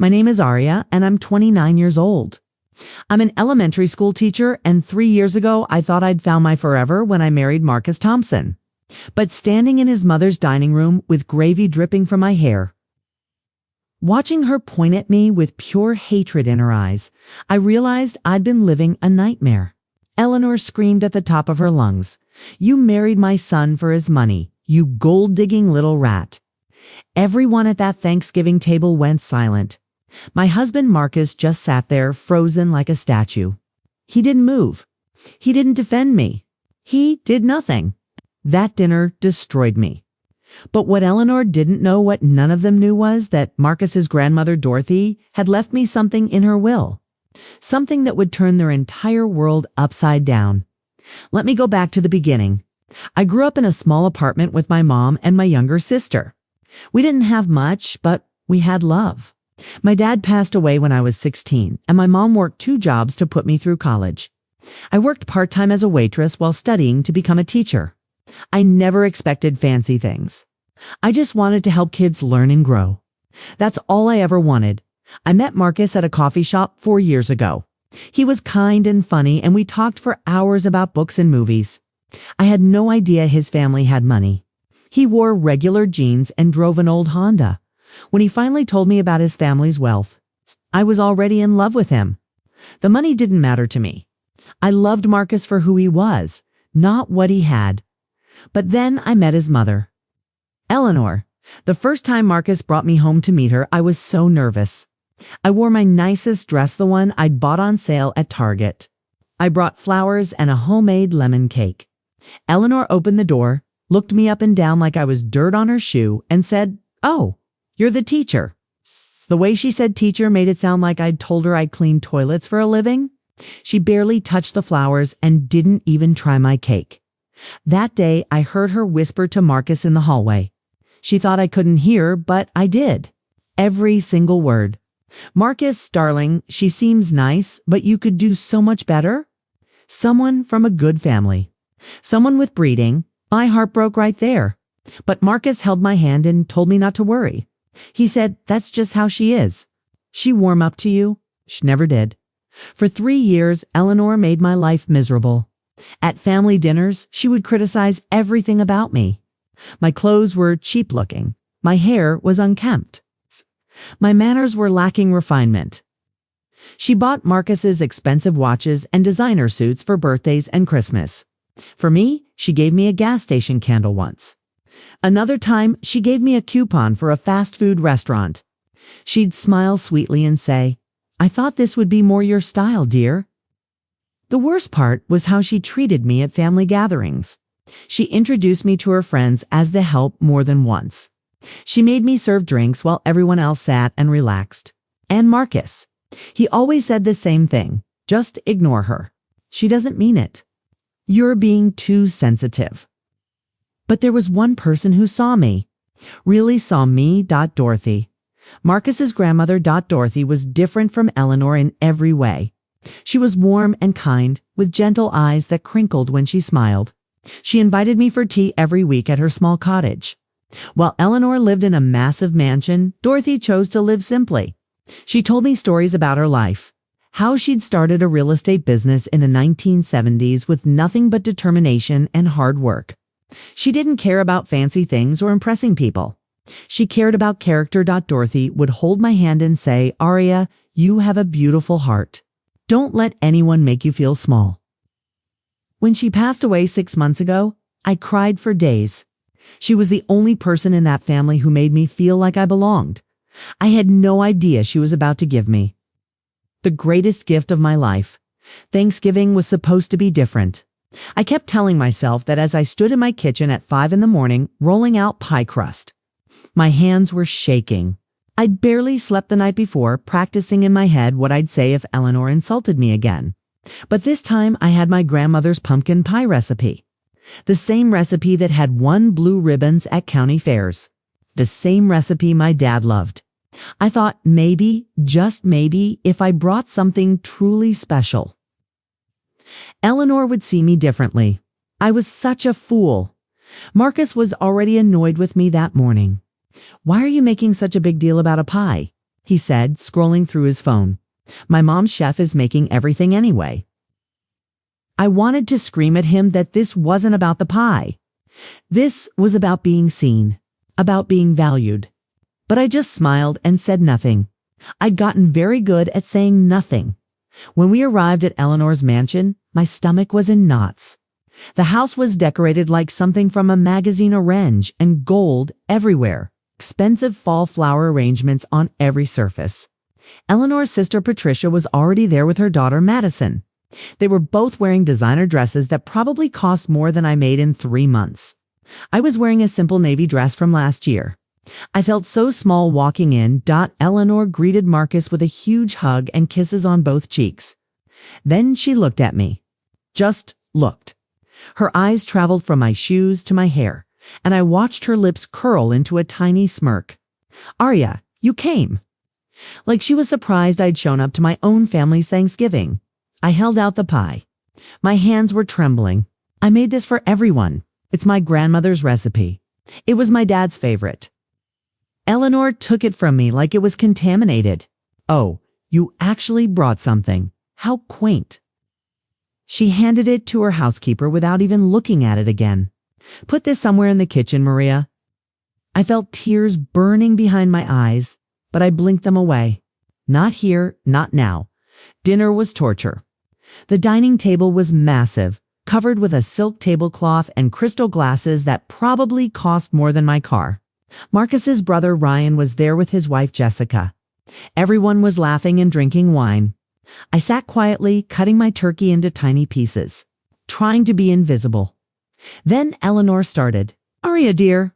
My name is Aria, and I'm 29 years old. I'm an elementary school teacher, and 3 years ago, I thought I'd found my forever when I married Marcus Thompson. But standing in his mother's dining room with gravy dripping from my hair, watching her point at me with pure hatred in her eyes, I realized I'd been living a nightmare. Eleanor screamed at the top of her lungs, "You married my son for his money, you gold-digging little rat." Everyone at that Thanksgiving table went silent. My husband Marcus just sat there, frozen like a statue. He didn't move. He didn't defend me. He did nothing. That dinner destroyed me. But what Eleanor didn't know, what none of them knew, was that Marcus's grandmother Dorothy had left me something in her will. Something that would turn their entire world upside down. Let me go back to the beginning. I grew up in a small apartment with my mom and my younger sister. We didn't have much, but we had love. My dad passed away when I was 16, and my mom worked 2 jobs to put me through college. I worked part-time as a waitress while studying to become a teacher. I never expected fancy things. I just wanted to help kids learn and grow. That's all I ever wanted. I met Marcus at a coffee shop 4 years ago. He was kind and funny, and we talked for hours about books and movies. I had no idea his family had money. He wore regular jeans and drove an old Honda. When he finally told me about his family's wealth, I was already in love with him. The money didn't matter to me. I loved Marcus for who he was, not what he had. But then I met his mother, Eleanor. The first time Marcus brought me home to meet her, I was so nervous. I wore my nicest dress, the one I'd bought on sale at Target. I brought flowers and a homemade lemon cake. Eleanor opened the door, looked me up and down like I was dirt on her shoe, and said, "Oh, you're the teacher." The way she said teacher made it sound like I'd told her I'd clean toilets for a living. She barely touched the flowers and didn't even try my cake. That day, I heard her whisper to Marcus in the hallway. She thought I couldn't hear, but I did. Every single word. "Marcus, darling, she seems nice, but you could do so much better." Someone from a good family. Someone with breeding. My heart broke right there. But Marcus held my hand and told me not to worry. He said, "That's just how she is. She warm up to you." She never did. For 3 years, Eleanor made my life miserable. At family dinners, she would criticize everything about me. My clothes were cheap looking. My hair was unkempt. My manners were lacking refinement. She bought Marcus's expensive watches and designer suits for birthdays and Christmas. For me, she gave me a gas station candle once. Another time, she gave me a coupon for a fast food restaurant. She'd smile sweetly and say, "I thought this would be more your style, dear." The worst part was how she treated me at family gatherings. She introduced me to her friends as the help more than once. She made me serve drinks while everyone else sat and relaxed. And Marcus. He always said the same thing. "Just ignore her. She doesn't mean it. You're being too sensitive." But there was one person who saw me. Really saw me. Dorothy. Marcus's grandmother. Dorothy was different from Eleanor in every way. She was warm and kind, with gentle eyes that crinkled when she smiled. She invited me for tea every week at her small cottage. While Eleanor lived in a massive mansion, Dorothy chose to live simply. She told me stories about her life, how she'd started a real estate business in the 1970s with nothing but determination and hard work. She didn't care about fancy things or impressing people. She cared about character. Dorothy would hold my hand and say, "Aria, you have a beautiful heart. Don't let anyone make you feel small." When she passed away 6 months ago, I cried for days. She was the only person in that family who made me feel like I belonged. I had no idea she was about to give me the greatest gift of my life. Thanksgiving was supposed to be different. I kept telling myself that as I stood in my kitchen at 5 in the morning, rolling out pie crust. My hands were shaking. I'd barely slept the night before, practicing in my head what I'd say if Eleanor insulted me again. But this time I had my grandmother's pumpkin pie recipe. The same recipe that had won blue ribbons at county fairs. The same recipe my dad loved. I thought maybe, just maybe, if I brought something truly special, Eleanor would see me differently. I was such a fool. Marcus was already annoyed with me that morning. "Why are you making such a big deal about a pie? he said, scrolling through his phone. My mom's chef is making everything anyway. I wanted to scream at him that this wasn't about the pie. This was about being seen, about being valued. But I just smiled and said nothing. I'd gotten very good at saying nothing. When we arrived at Eleanor's mansion, my stomach was in knots. The house was decorated like something from a magazine orange and gold everywhere. Expensive fall flower arrangements on every surface. Eleanor's sister Patricia was already there with her daughter Madison. They were both wearing designer dresses that probably cost more than I made in 3 months. I was wearing a simple navy dress from last year. I felt so small walking in. Eleanor greeted Marcus with a huge hug and kisses on both cheeks. Then she looked at me. Just looked. Her eyes traveled from my shoes to my hair, and I watched her lips curl into a tiny smirk. Arya, you came. Like she was surprised I'd shown up to my own family's Thanksgiving. I held out the pie. My hands were trembling. I made this for everyone. It's my grandmother's recipe. It was my dad's favorite. Eleanor took it from me like it was contaminated. Oh, you actually brought something. How quaint. She handed it to her housekeeper without even looking at it again. Put this somewhere in the kitchen, Maria. I felt tears burning behind my eyes, but I blinked them away. Not here, not now. Dinner was torture. The dining table was massive, covered with a silk tablecloth and crystal glasses that probably cost more than my car. Marcus's brother Ryan was there with his wife Jessica. Everyone was laughing and drinking wine. I sat quietly, cutting my turkey into tiny pieces, trying to be invisible. Then Eleanor started. Arya, dear,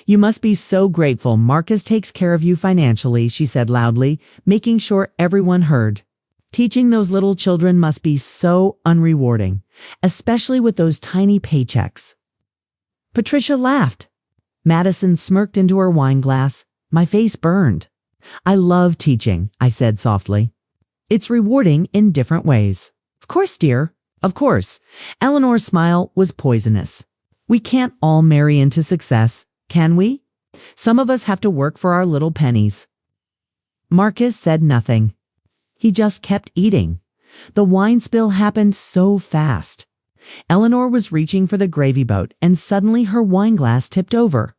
you must be so grateful Marcus takes care of you financially, she said loudly, making sure everyone heard. Teaching those little children must be so unrewarding, especially with those tiny paychecks. Patricia laughed. Madison smirked into her wine glass. My face burned. I love teaching, I said softly. It's rewarding in different ways. Of course, dear. Of course. Eleanor's smile was poisonous. We can't all marry into success, can we? Some of us have to work for our little pennies. Marcus said nothing. He just kept eating. The wine spill happened so fast. Eleanor was reaching for the gravy boat, and suddenly her wine glass tipped over.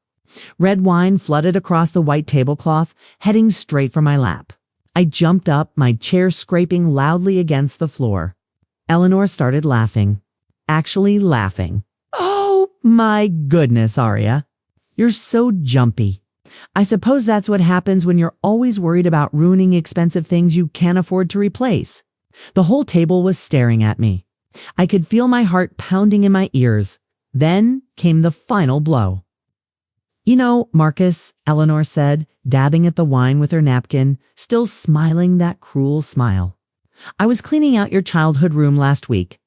Red wine flooded across the white tablecloth, heading straight for my lap. I jumped up, my chair scraping loudly against the floor. Eleanor started laughing. Actually laughing. Oh, my goodness, Arya. You're so jumpy. I suppose that's what happens when you're always worried about ruining expensive things you can't afford to replace. The whole table was staring at me. I could feel my heart pounding in my ears. Then came the final blow. You know, Marcus, Eleanor said, dabbing at the wine with her napkin, still smiling that cruel smile. I was cleaning out your childhood room last week,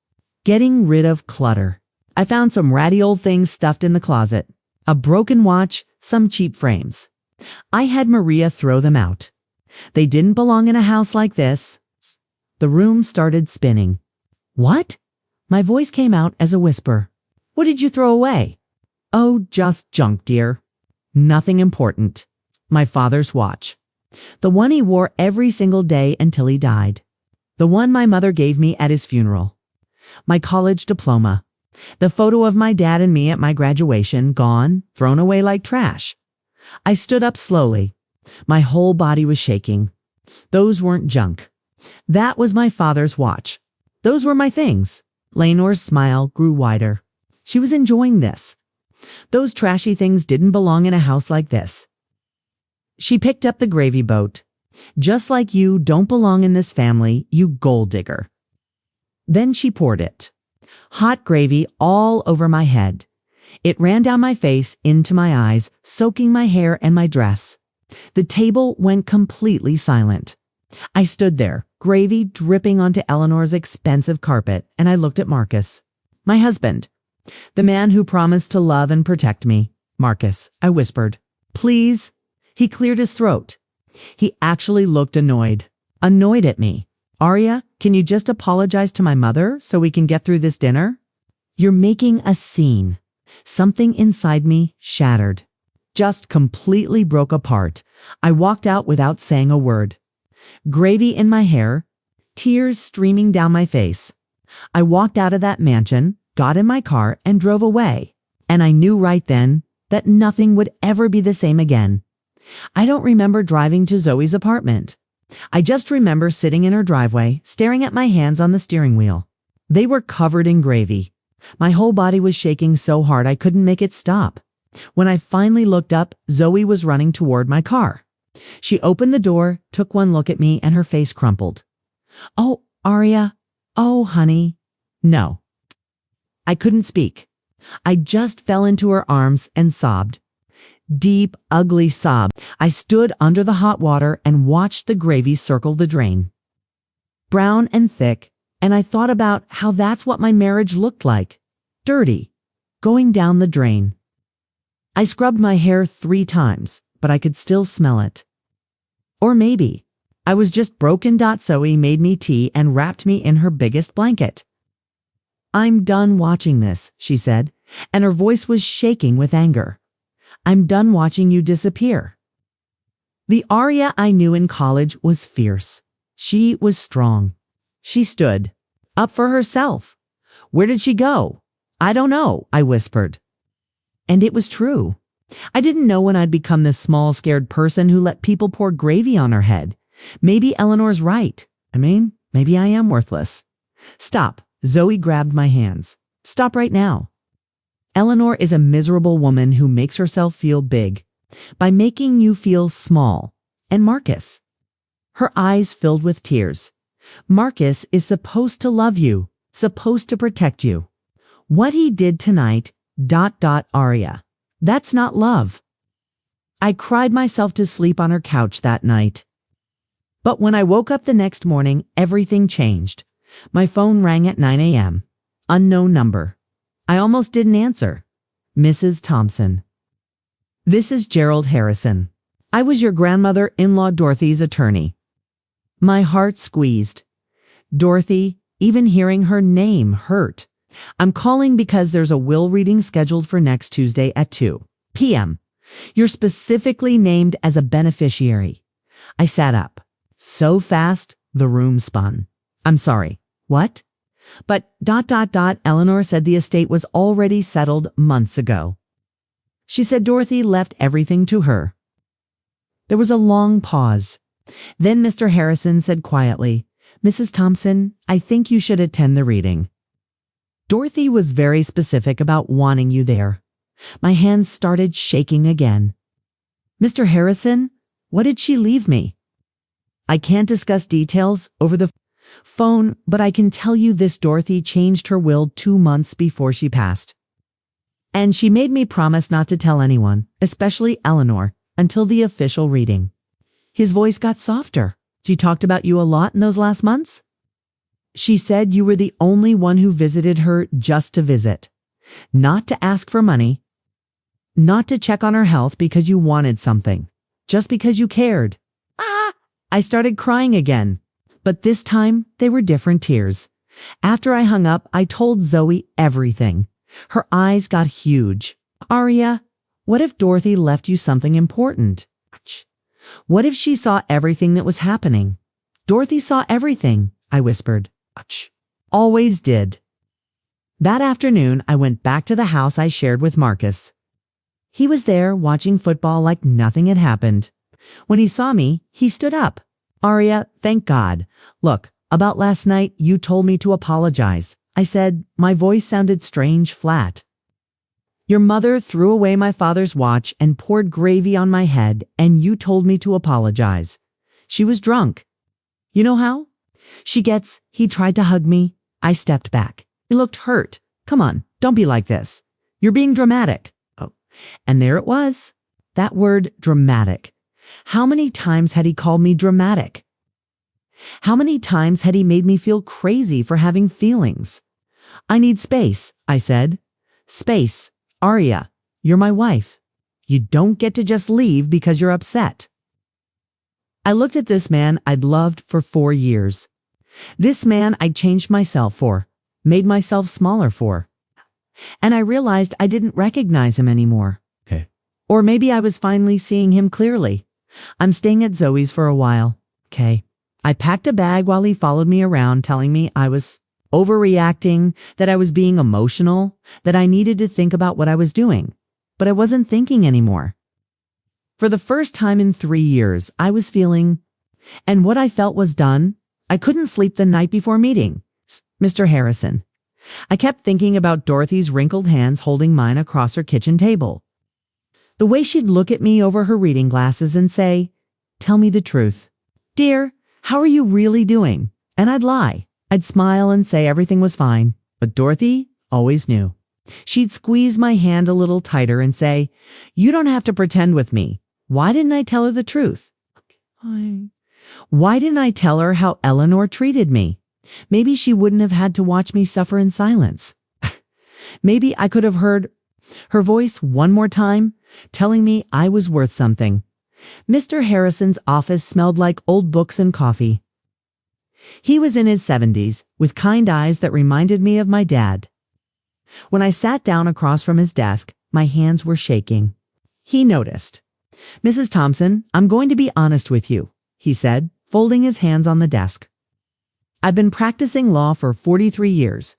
getting rid of clutter. I found some ratty old things stuffed in the closet, a broken watch, some cheap frames. I had Maria throw them out. They didn't belong in a house like this. The room started spinning. What? My voice came out as a whisper. What did you throw away? Oh, just junk, dear. Nothing important. My father's watch. The one he wore every single day until he died. The one my mother gave me at his funeral. My college diploma. The photo of my dad and me at my graduation, gone, thrown away like trash. I stood up slowly. My whole body was shaking. Those weren't junk. That was my father's watch. Those were my things. Leonor's smile grew wider. She was enjoying this. Those trashy things didn't belong in a house like this. She picked up the gravy boat. Just like you don't belong in this family, you gold digger. Then she poured it. Hot gravy all over my head. It ran down my face, into my eyes, soaking my hair and my dress. The table went completely silent. I stood there, gravy dripping onto Eleanor's expensive carpet, and I looked at Marcus. My husband. The man who promised to love and protect me. Marcus, I whispered. Please. He cleared his throat. He actually looked annoyed. Annoyed at me. Arya, can you just apologize to my mother so we can get through this dinner? You're making a scene. Something inside me shattered. just completely broke apart. I walked out without saying a word. Gravy in my hair, tears streaming down my face. I walked out of that mansion, got in my car, and drove away. And I knew right then that nothing would ever be the same again. I don't remember driving to Zoe's apartment. I just remember sitting in her driveway, staring at my hands on the steering wheel. They were covered in gravy. My whole body was shaking so hard I couldn't make it stop. When I finally looked up, Zoe was running toward my car. She opened the door, took one look at me, and her face crumpled. "Oh, Aria. Oh, honey." No. I couldn't speak. I just fell into her arms and sobbed. Deep, ugly sob. I stood under the hot water and watched the gravy circle the drain. Brown and thick, and I thought about how that's what my marriage looked like. Dirty. Going down the drain. I scrubbed my hair 3 times, but I could still smell it. Or maybe I was just broken. Zoe made me tea and wrapped me in her biggest blanket. "I'm done watching this," she said, and her voice was shaking with anger. "I'm done watching you disappear." The Aria I knew in college was fierce. She was strong. She stood up for herself. "Where did she go?" "I don't know," I whispered. And it was true. I didn't know when I'd become this small, scared person who let people pour gravy on her head. Maybe Eleanor's right. Maybe I am worthless. "Stop." Zoe grabbed my hands. "Stop right now. Eleanor is a miserable woman who makes herself feel big by making you feel small. And Marcus." Her eyes filled with tears. "Marcus is supposed to love you, supposed to protect you. What he did tonight, Aria. That's not love." I cried myself to sleep on her couch that night. But when I woke up the next morning, everything changed. My phone rang at 9 a.m. Unknown number. I almost didn't answer. "Mrs. Thompson. This is Gerald Harrison. I was your grandmother-in-law Dorothy's attorney." My heart squeezed. Dorothy, even hearing her name hurt. "I'm calling because there's a will reading scheduled for next Tuesday at 2 p.m. You're specifically named as a beneficiary." I sat up. So fast, the room spun. "I'm sorry. What?" But ... Eleanor said the estate was already settled months ago. She said Dorothy left everything to her. There was a long pause. Then Mr. Harrison said quietly, "Mrs. Thompson, I think you should attend the reading. Dorothy was very specific about wanting you there." My hands started shaking again. "Mr. Harrison, what did she leave me?" "I can't discuss details over the phone, but I can tell you this: Dorothy changed her will 2 months before she passed. And she made me promise not to tell anyone, especially Eleanor, until the official reading." His voice got softer. "She talked about you a lot in those last months?" "She said you were the only one who visited her just to visit. Not to ask for money. Not to check on her health because you wanted something. Just because you cared." I started crying again. But this time, they were different tears. After I hung up, I told Zoe everything. Her eyes got huge. "Aria, what if Dorothy left you something important? What if she saw everything that was happening?" "Dorothy saw everything," I whispered. "Always did." That afternoon, I went back to the house I shared with Marcus. He was there watching football like nothing had happened. When he saw me, he stood up. "Aria, thank God. Look, about last night, you told me to apologize." I said. My voice sounded strange, flat. "Your mother threw away my father's watch and poured gravy on my head, and you told me to apologize. She was drunk. You know how she gets." He tried to hug me. I stepped back. He looked hurt. "Come on, don't be like this. You're being dramatic." Oh, and there it was. That word, dramatic. How many times had he called me dramatic? How many times had he made me feel crazy for having feelings? "I need space," I said. "Space. Aria, you're my wife. You don't get to just leave because you're upset." I looked at this man I'd loved for 4 years. This man I'd changed myself for, made myself smaller for. And I realized I didn't recognize him anymore. Or maybe I was finally seeing him clearly. I'm staying at Zoe's for a while. Okay. I packed a bag while he followed me around, telling me I was overreacting, that I was being emotional, that I needed to think about what I was doing. But I wasn't thinking anymore. For the first time in 3 years, I was feeling, and what I felt was done. I couldn't sleep the night before meeting Mr. Harrison. I kept thinking about Dorothy's wrinkled hands holding mine across her kitchen table. The way she'd look at me over her reading glasses and say, "Tell me the truth. Dear, how are you really doing?" And I'd lie. I'd smile and say everything was fine. But Dorothy always knew. She'd squeeze my hand a little tighter and say, "You don't have to pretend with me." Why didn't I tell her the truth? Why didn't I tell her how Eleanor treated me? Maybe she wouldn't have had to watch me suffer in silence. Maybe I could have heard her voice one more time, telling me I was worth something. Mr. Harrison's office smelled like old books and coffee. He was in his 70s, with kind eyes that reminded me of my dad. When I sat down across from his desk, my hands were shaking. He noticed. "Mrs. Thompson, I'm going to be honest with you," he said, folding his hands on the desk. "I've been practicing law for 43 years.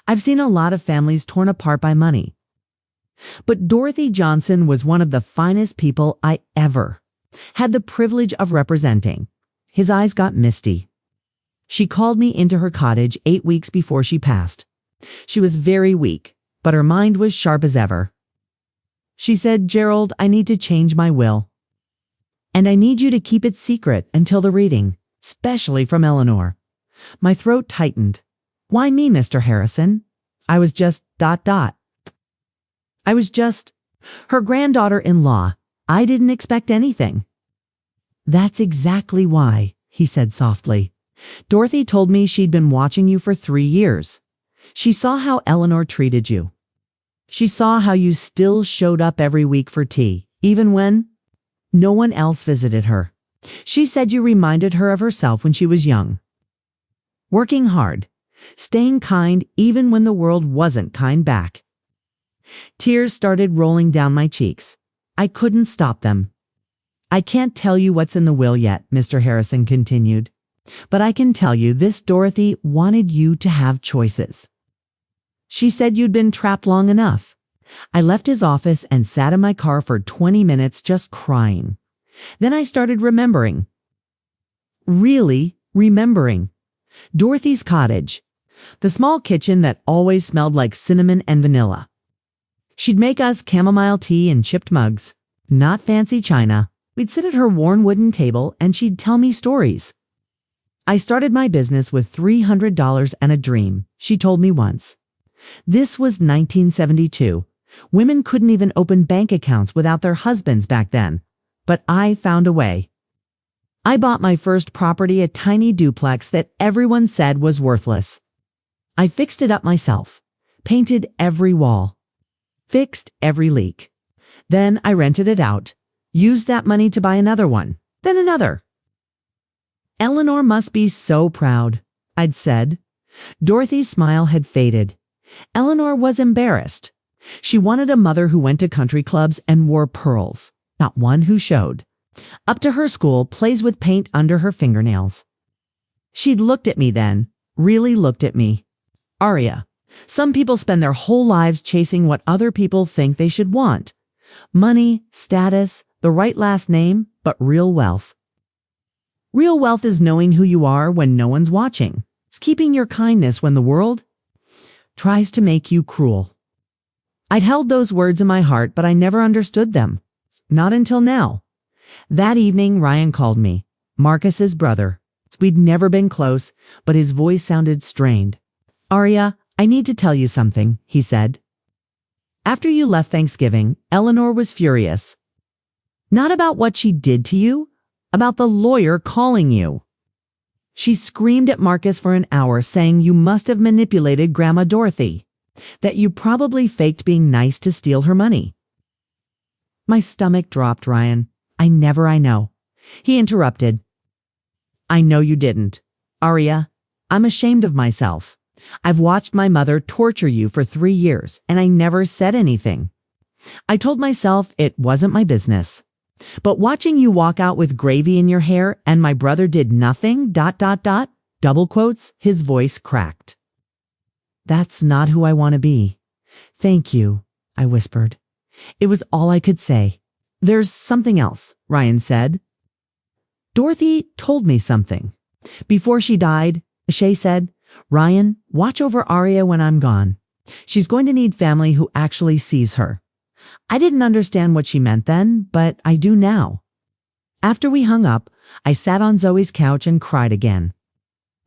I've seen a lot of families torn apart by money. But Dorothy Johnson was one of the finest people I ever had the privilege of representing." His eyes got misty. "She called me into her cottage 8 weeks before she passed. She was very weak, but her mind was sharp as ever. She said, 'Gerald, I need to change my will. And I need you to keep it secret until the reading, especially from Eleanor.'" My throat tightened. "Why me, Mr. Harrison? I was just ... I was just her granddaughter-in-law. I didn't expect anything." "That's exactly why," he said softly. "Dorothy told me she'd been watching you for 3 years. She saw how Eleanor treated you. She saw how you still showed up every week for tea, even when no one else visited her. She said you reminded her of herself when she was young. Working hard, staying kind even when the world wasn't kind back." Tears started rolling down my cheeks. I couldn't stop them. "I can't tell you what's in the will yet," Mr. Harrison continued. "But I can tell you this: Dorothy wanted you to have choices. She said you'd been trapped long enough." I left his office and sat in my car for 20 minutes just crying. Then I started remembering. Really remembering. Dorothy's cottage. The small kitchen that always smelled like cinnamon and vanilla. She'd make us chamomile tea in chipped mugs, not fancy china. We'd sit at her worn wooden table and she'd tell me stories. "I started my business with $300 and a dream," she told me once. This was 1972. Women couldn't even open bank accounts without their husbands back then. But I found a way. I bought my first property, a tiny duplex that everyone said was worthless. I fixed it up myself, painted every wall, fixed every leak. Then I rented it out, used that money to buy another one, then another. "Eleanor must be so proud," I'd said. Dorothy's smile had faded. Eleanor was embarrassed. She wanted a mother who went to country clubs and wore pearls, not one who showed up to her school plays with paint under her fingernails. She'd looked at me then, really looked at me. "Aria, some people spend their whole lives chasing what other people think they should want. Money, status, the right last name, but real wealth. Real wealth is knowing who you are when no one's watching. It's keeping your kindness when the world tries to make you cruel." I'd held those words in my heart, but I never understood them. Not until now. That evening, Ryan called me, Marcus's brother. We'd never been close, but his voice sounded strained. "Aria, I need to tell you something," he said. "After you left Thanksgiving, Eleanor was furious. Not about what she did to you, about the lawyer calling you. She screamed at Marcus for an hour, saying you must have manipulated Grandma Dorothy, that you probably faked being nice to steal her money." My stomach dropped, Ryan. I know. He interrupted. "I know you didn't. Aria, I'm ashamed of myself. I've watched my mother torture you for 3 years, and I never said anything. I told myself it wasn't my business. But watching you walk out with gravy in your hair and my brother did nothing, double quotes, his voice cracked. That's not who I want to be. Thank you, I whispered. It was all I could say. There's something else, Ryan said. Dorothy told me something. Before she died, Shay said, Ryan, watch over Aria when I'm gone. She's going to need family who actually sees her. I didn't understand what she meant then, but I do now. After we hung up, I sat on Zoe's couch and cried again.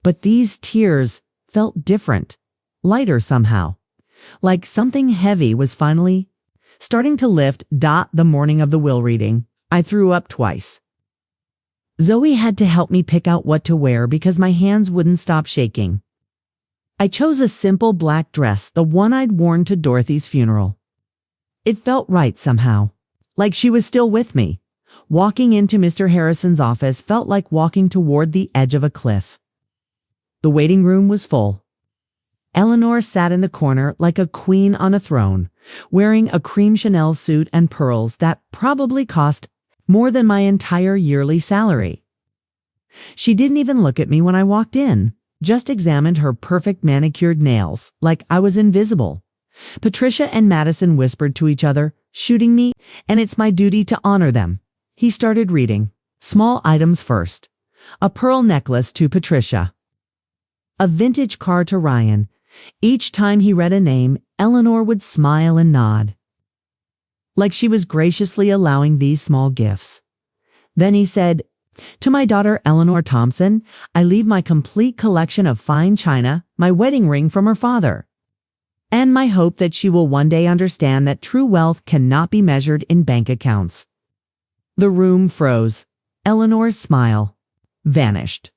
But these tears felt different, lighter somehow. Like something heavy was finally starting to lift. The morning of the will reading, I threw up twice. Zoe had to help me pick out what to wear because my hands wouldn't stop shaking. I chose a simple black dress, the one I'd worn to Dorothy's funeral. It felt right somehow, like she was still with me. Walking into Mr. Harrison's office felt like walking toward the edge of a cliff. The waiting room was full. Eleanor sat in the corner like a queen on a throne, wearing a cream Chanel suit and pearls that probably cost more than my entire yearly salary. She didn't even look at me when I walked in, just examined her perfect manicured nails like I was invisible. Patricia and Madison whispered to each other, shooting me, and it's my duty to honor them. He started reading. Small items first. A pearl necklace to Patricia. A vintage car to Ryan. Each time he read a name, Eleanor would smile and nod, like she was graciously allowing these small gifts. Then he said, to my daughter Eleanor Thompson, I leave my complete collection of fine china, my wedding ring from her father, and my hope that she will one day understand that true wealth cannot be measured in bank accounts. The room froze. Eleanor's smile vanished.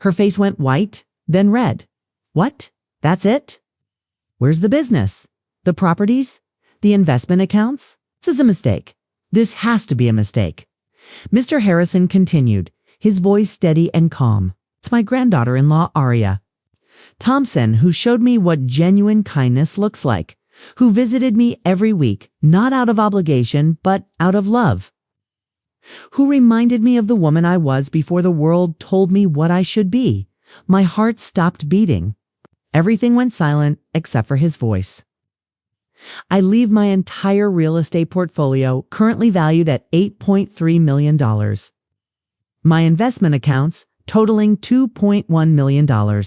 Her face went white, then red. What? That's it? Where's the business? The properties? The investment accounts? This is a mistake. This has to be a mistake. Mr. Harrison continued, his voice steady and calm. It's my granddaughter-in-law, Aria Thompson, who showed me what genuine kindness looks like, who visited me every week, not out of obligation, but out of love, who reminded me of the woman I was before the world told me what I should be. My heart stopped beating. Everything went silent except for his voice. I leave my entire real estate portfolio, currently valued at $8.3 million. My investment accounts, totaling $2.1 million.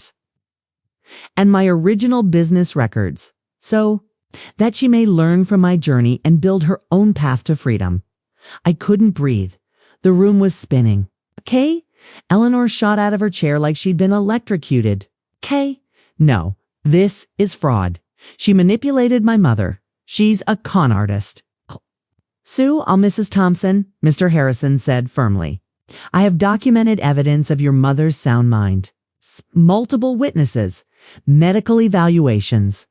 And my original business records, so that she may learn from my journey and build her own path to freedom. I couldn't breathe. The room was spinning. Kay? Eleanor shot out of her chair like she'd been electrocuted. Kay? No, this is fraud. She manipulated my mother. She's a con artist. Sue, I'll Mrs. Thompson, Mr. Harrison said firmly. I have documented evidence of your mother's sound mind. Multiple witnesses, medical evaluations.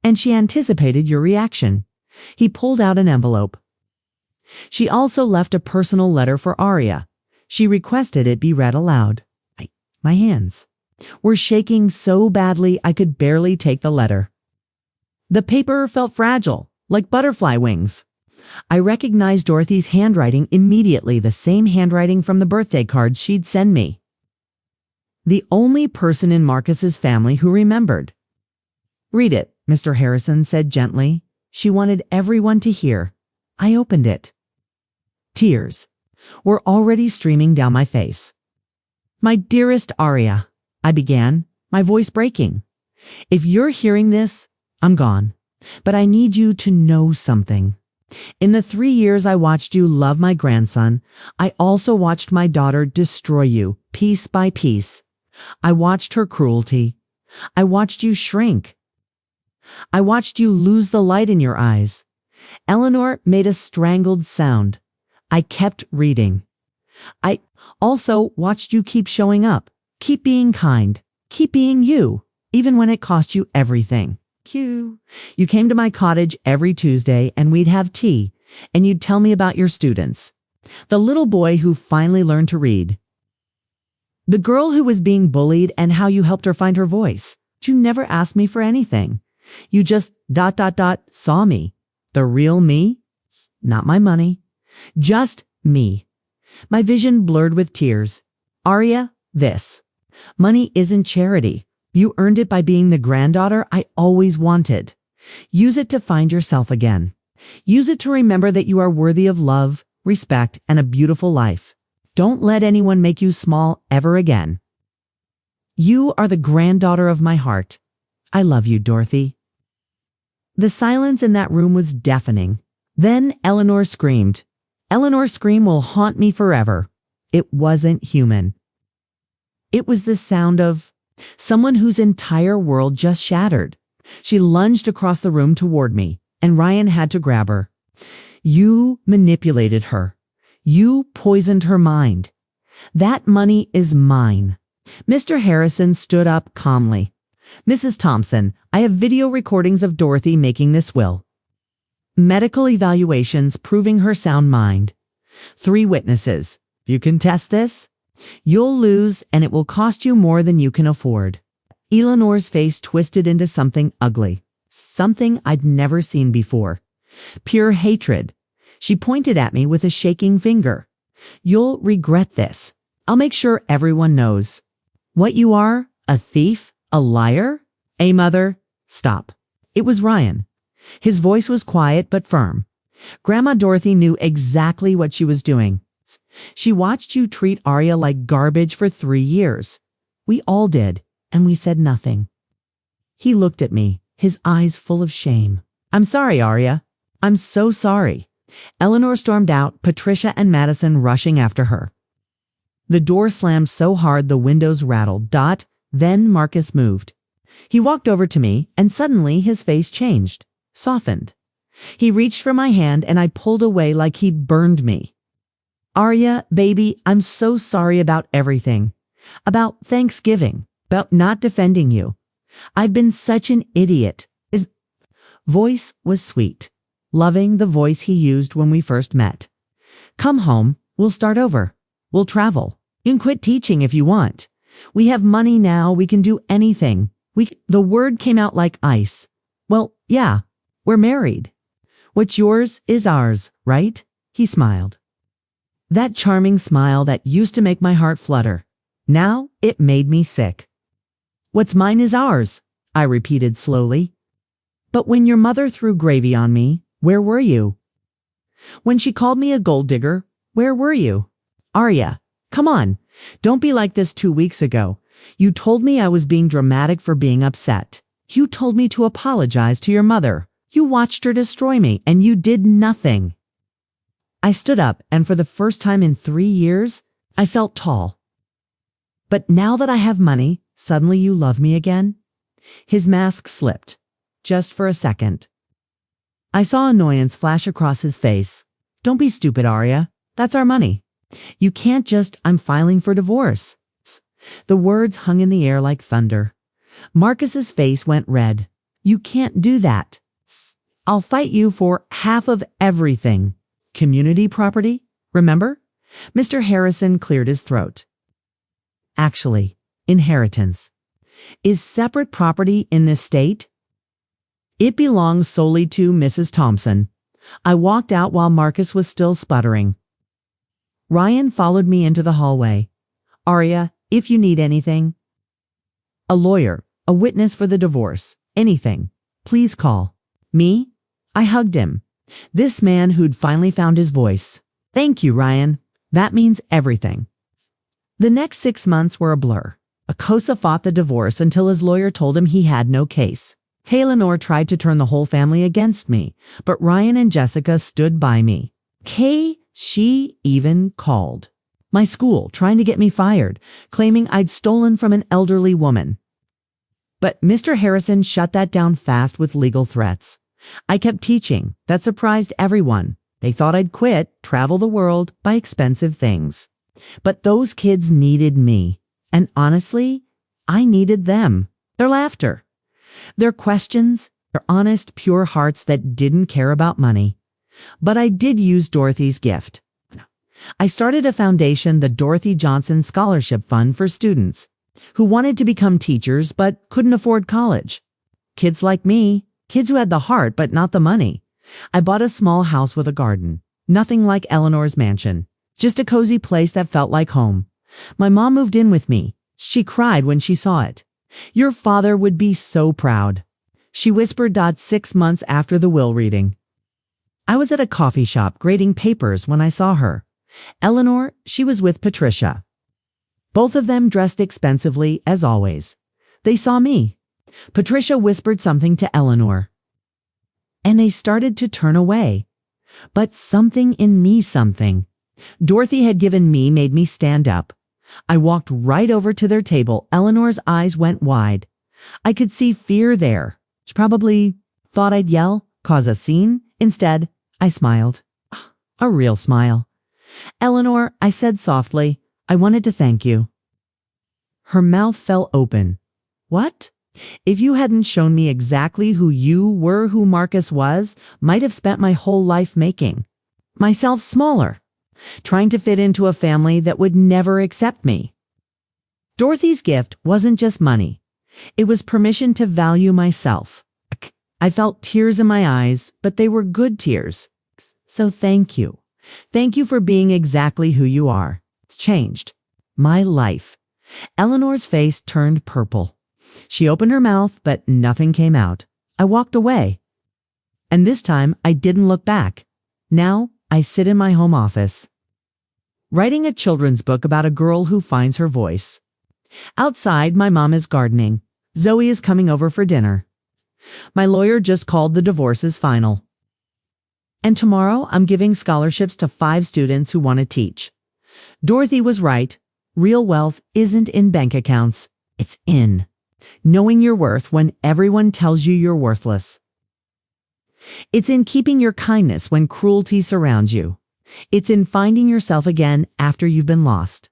And she anticipated your reaction. He pulled out an envelope. She also left a personal letter for Aria. She requested it be read aloud. My hands were shaking so badly I could barely take the letter. The paper felt fragile, like butterfly wings. I recognized Dorothy's handwriting immediately, the same handwriting from the birthday cards she'd send me. The only person in Marcus's family who remembered. Read it, Mr. Harrison said gently. She wanted everyone to hear. I opened it. Tears were already streaming down my face. My dearest Aria, I began, my voice breaking. If you're hearing this, I'm gone. But I need you to know something. In the 3 years I watched you love my grandson, I also watched my daughter destroy you, piece by piece. I watched her cruelty. I watched you shrink. I watched you lose the light in your eyes. Eleanor made a strangled sound. I kept reading. I also watched you keep showing up, keep being kind, keep being you, even when it cost you everything. You came to my cottage every Tuesday and we'd have tea, and you'd tell me about your students. The little boy who finally learned to read. The girl who was being bullied and how you helped her find her voice. You never asked me for anything. You just ... saw me. The real me? Not my money. Just me. My vision blurred with tears. Arya, this. Money isn't charity. You earned it by being the granddaughter I always wanted. Use it to find yourself again. Use it to remember that you are worthy of love, respect, and a beautiful life. Don't let anyone make you small ever again. You are the granddaughter of my heart. I love you, Dorothy. The silence in that room was deafening. Then Eleanor screamed. Eleanor's scream will haunt me forever. It wasn't human. It was the sound of someone whose entire world just shattered. She lunged across the room toward me, and Ryan had to grab her. You manipulated her. You poisoned her mind. That money is mine. Mr. Harrison stood up calmly. Mrs. Thompson, I have video recordings of Dorothy making this will. Medical evaluations proving her sound mind. 3 witnesses. You can test this? You'll lose, and it will cost you more than you can afford. Eleanor's face twisted into something ugly. Something I'd never seen before. Pure hatred. She pointed at me with a shaking finger. You'll regret this. I'll make sure everyone knows. What you are? A thief? A liar? Mother? Stop. It was Ryan. His voice was quiet but firm. Grandma Dorothy knew exactly what she was doing. She watched you treat Arya like garbage for 3 years. We all did, and we said nothing. He looked at me, his eyes full of shame. I'm sorry, Arya. I'm so sorry. Eleanor stormed out, Patricia and Madison rushing after her. The door slammed so hard the windows rattled. Then Marcus moved. He walked over to me, and suddenly his face changed, softened. He reached for my hand, and I pulled away like he'd burned me. Arya, baby, I'm so sorry about everything. About Thanksgiving. About not defending you. I've been such an idiot. His voice was sweet, loving the voice he used when we first met. Come home. We'll start over. We'll travel. You can quit teaching if you want. We have money now. We can do anything. The word came out like ice. Well, yeah, we're married. What's yours is ours, right? He smiled. That charming smile that used to make my heart flutter. Now it made me sick. What's mine is ours, I repeated slowly. But when your mother threw gravy on me, where were you? When she called me a gold digger, where were you? Arya, come on. Don't be like this 2 weeks ago. You told me I was being dramatic for being upset. You told me to apologize to your mother. You watched her destroy me, and you did nothing. I stood up, and for the first time in 3 years, I felt tall. But now that I have money, suddenly you love me again? His mask slipped, just for a second. I saw annoyance flash across his face. Don't be stupid, Arya. That's our money. You can't just, I'm filing for divorce. The words hung in the air like thunder. Marcus's face went red. You can't do that. I'll fight you for half of everything. Community property, remember? Mr. Harrison cleared his throat. Actually, inheritance. Is separate property in this state? It belongs solely to Mrs. Thompson. I walked out while Marcus was still sputtering. Ryan followed me into the hallway. Arya, if you need anything. A lawyer, a witness for the divorce, anything, please call. Me? I hugged him. This man who'd finally found his voice. Thank you, Ryan. That means everything. The next 6 months were a blur. Akosa fought the divorce until his lawyer told him he had no case. Eleanor tried to turn the whole family against me, but Ryan and Jessica stood by me. She even called my school, trying to get me fired, claiming I'd stolen from an elderly woman. But Mr. Harrison shut that down fast with legal threats. I kept teaching. That surprised everyone. They thought I'd quit, travel the world, buy expensive things. But those kids needed me. And honestly, I needed them. Their laughter. Their questions. Their honest, pure hearts that didn't care about money. But I did use Dorothy's gift. I started a foundation, the Dorothy Johnson Scholarship Fund, for students who wanted to become teachers but couldn't afford college. Kids like me, kids who had the heart but not the money. I bought a small house with a garden. Nothing like Eleanor's mansion. Just a cozy place that felt like home. My mom moved in with me. She cried when she saw it. Your father would be so proud. She whispered. 6 months after the will reading. I was at a coffee shop grading papers when I saw her. Eleanor, she was with Patricia. Both of them dressed expensively as always. They saw me. Patricia whispered something to Eleanor. And they started to turn away. But something in me Dorothy had given me made me stand up. I walked right over to their table. Eleanor's eyes went wide. I could see fear there. She probably thought I'd yell, cause a scene. Instead, I smiled. A real smile. Eleanor, I said softly, I wanted to thank you. Her mouth fell open. What? If you hadn't shown me exactly who you were, who Marcus was, might have spent my whole life making myself smaller, trying to fit into a family that would never accept me. Dorothy's gift wasn't just money. It was permission to value myself. I felt tears in my eyes, but they were good tears. So thank you. Thank you for being exactly who you are. It's changed my life. Eleanor's face turned purple. She opened her mouth, but nothing came out. I walked away. And this time, I didn't look back. Now, I sit in my home office, writing a children's book about a girl who finds her voice. Outside, my mom is gardening. Zoe is coming over for dinner. My lawyer just called the divorces final. And tomorrow, I'm giving scholarships to 5 students who want to teach. Dorothy was right. Real wealth isn't in bank accounts. It's in knowing your worth when everyone tells you you're worthless. It's in keeping your kindness when cruelty surrounds you. It's in finding yourself again after you've been lost.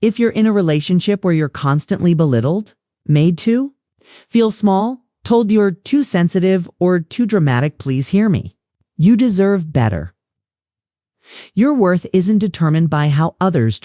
If you're in a relationship where you're constantly belittled, made to, feel small, told you're too sensitive or too dramatic, please hear me. You deserve better. Your worth isn't determined by how others treat you.